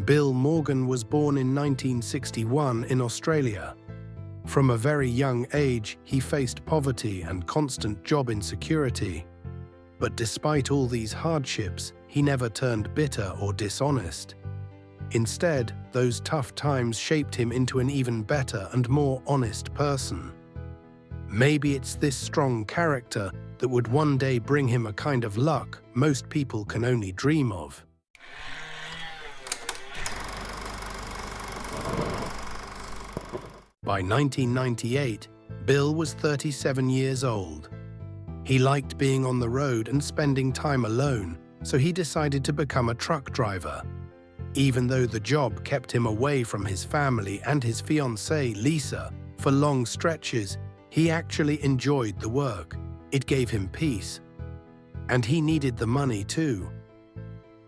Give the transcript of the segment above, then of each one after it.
Bill Morgan was born in 1961 in Australia. From a very young age, he faced poverty and constant job insecurity. But despite all these hardships, he never turned bitter or dishonest. Instead, those tough times shaped him into an even better and more honest person. Maybe it's this strong character that would one day bring him a kind of luck most people can only dream of. By 1998, Bill was 37 years old. He liked being on the road and spending time alone, so he decided to become a truck driver. Even though the job kept him away from his family and his fiancée, Lisa, for long stretches, he actually enjoyed the work. It gave him peace. And he needed the money too.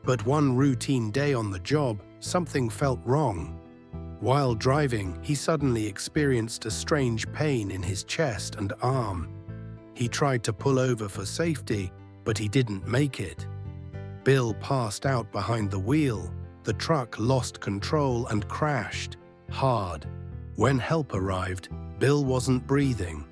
But one routine day on the job, something felt wrong. While driving, he suddenly experienced a strange pain in his chest and arm. He tried to pull over for safety, but he didn't make it. Bill passed out behind the wheel. The truck lost control and crashed hard. When help arrived, Bill wasn't breathing.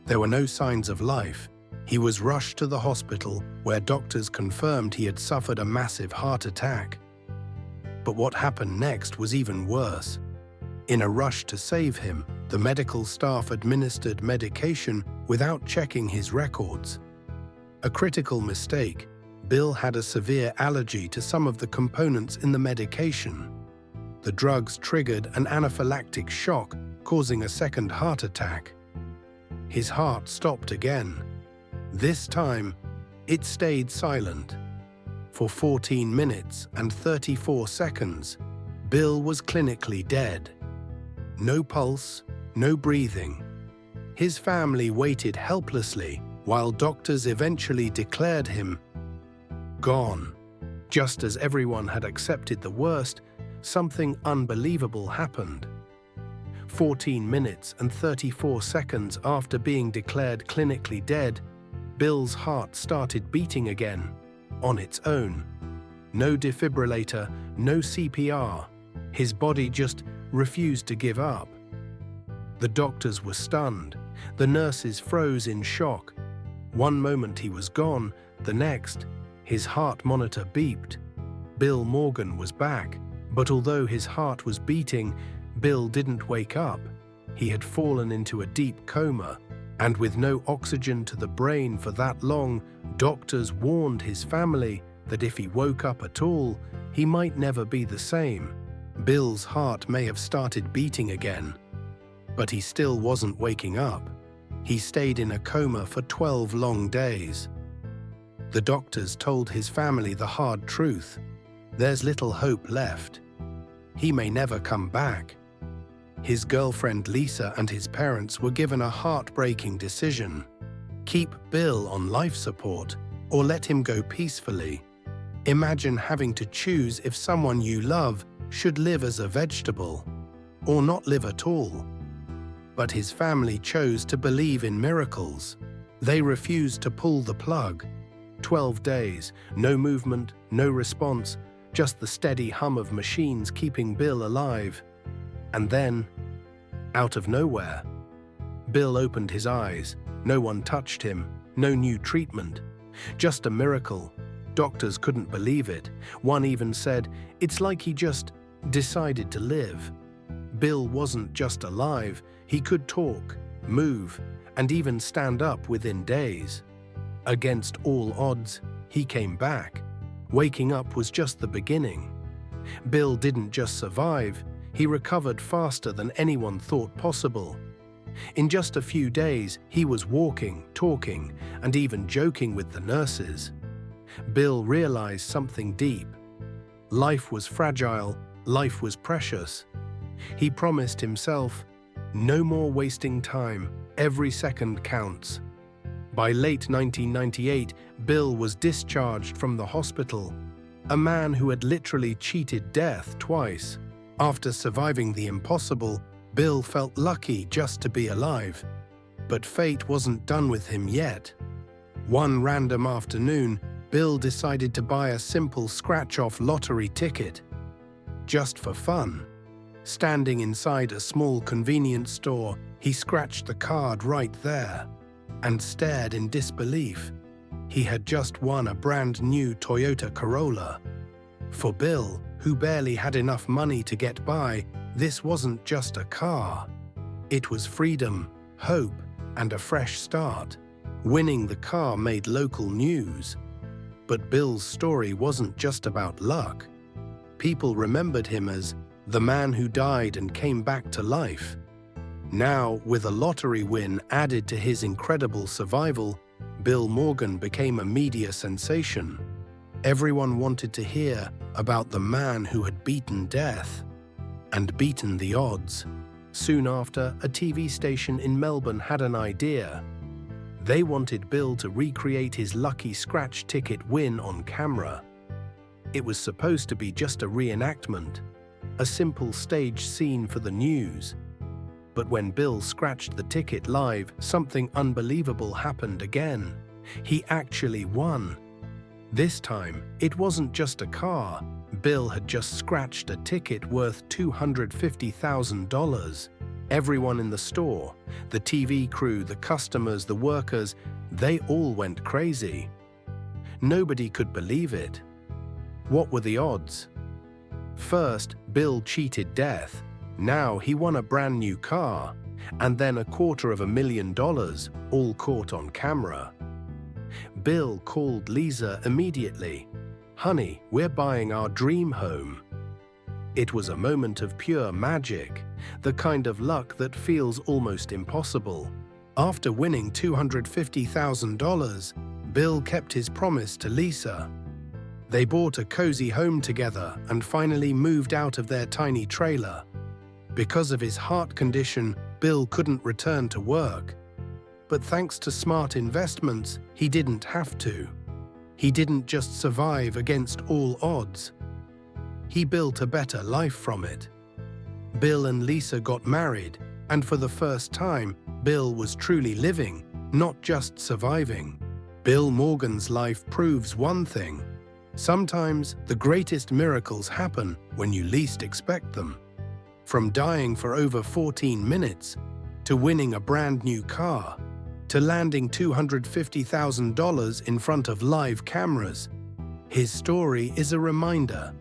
There were no signs of life. He was rushed to the hospital, where doctors confirmed he had suffered a massive heart attack. But what happened next was even worse. In a rush to save him, the medical staff administered medication without checking his records. A critical mistake. Bill had a severe allergy to some of the components in the medication. The drugs triggered an anaphylactic shock, causing a second heart attack. His heart stopped again. This time, it stayed silent. For 14 minutes and 34 seconds, Bill was clinically dead. No pulse, no breathing. His family waited helplessly while doctors eventually declared him gone. Just as everyone had accepted the worst, something unbelievable happened. 14 minutes and 34 seconds after being declared clinically dead, Bill's heart started beating again, on its own. No defibrillator, no CPR. His body just refused to give up. The doctors were stunned. The nurses froze in shock. One moment he was gone, the next, his heart monitor beeped. Bill Morgan was back, but although his heart was beating, Bill didn't wake up. He had fallen into a deep coma, and with no oxygen to the brain for that long, doctors warned his family that if he woke up at all, he might never be the same. Bill's heart may have started beating again, but he still wasn't waking up. He stayed in a coma for 12 long days. The doctors told his family the hard truth. There's little hope left. He may never come back. His girlfriend Lisa and his parents were given a heartbreaking decision. Keep Bill on life support or let him go peacefully. Imagine having to choose if someone you love should live as a vegetable or not live at all. But his family chose to believe in miracles. They refused to pull the plug. 12 days, no movement, no response, just the steady hum of machines keeping Bill alive. And then, out of nowhere, Bill opened his eyes. No one touched him, no new treatment. Just a miracle. Doctors couldn't believe it. One even said, it's like he just decided to live. Bill wasn't just alive, he could talk, move, and even stand up within days. Against all odds, he came back. Waking up was just the beginning. Bill didn't just survive, he recovered faster than anyone thought possible. In just a few days, he was walking, talking, and even joking with the nurses. Bill realized something deep. Life was fragile, life was precious. He promised himself, no more wasting time, every second counts. By late 1998, Bill was discharged from the hospital, a man who had literally cheated death twice. After surviving the impossible, Bill felt lucky just to be alive. But fate wasn't done with him yet. One random afternoon, Bill decided to buy a simple scratch-off lottery ticket. just for fun. Standing inside a small convenience store, he scratched the card right there and stared in disbelief. He had just won a brand new Toyota Corolla. For Bill, who barely had enough money to get by, this wasn't just a car. It was freedom, hope, and a fresh start. Winning the car made local news. But Bill's story wasn't just about luck. People remembered him as the man who died and came back to life. Now, with a lottery win added to his incredible survival, Bill Morgan became a media sensation. Everyone wanted to hear about the man who had beaten death and beaten the odds. Soon after, a TV station in Melbourne had an idea. They wanted Bill to recreate his lucky scratch ticket win on camera. It was supposed to be just a reenactment, a simple stage scene for the news. But when Bill scratched the ticket live, something unbelievable happened again. He actually won. This time, it wasn't just a car. Bill had just scratched a ticket worth $250,000. Everyone in the store, the TV crew, the customers, the workers, they all went crazy. Nobody could believe it. What were the odds? First, Bill cheated death. Now he won a brand new car, and then $250,000, all caught on camera. Bill called Lisa immediately. "Honey, we're buying our dream home." It was a moment of pure magic, the kind of luck that feels almost impossible. After winning $250,000, Bill kept his promise to Lisa. They bought a cozy home together and finally moved out of their tiny trailer. Because of his heart condition, Bill couldn't return to work. But thanks to smart investments, he didn't have to. He didn't just survive against all odds. He built a better life from it. Bill and Lisa got married, and for the first time, Bill was truly living, not just surviving. Bill Morgan's life proves one thing. Sometimes the greatest miracles happen when you least expect them. From dying for over 14 minutes, to winning a brand new car, to landing $250,000 in front of live cameras, his story is a reminder.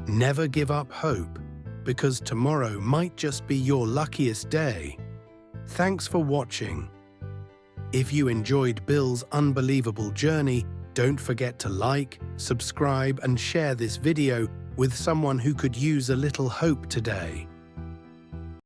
Never give up hope, because tomorrow might just be your luckiest day. Thanks for watching. If you enjoyed Bill's unbelievable journey, don't forget to like, subscribe, and share this video with someone who could use a little hope today.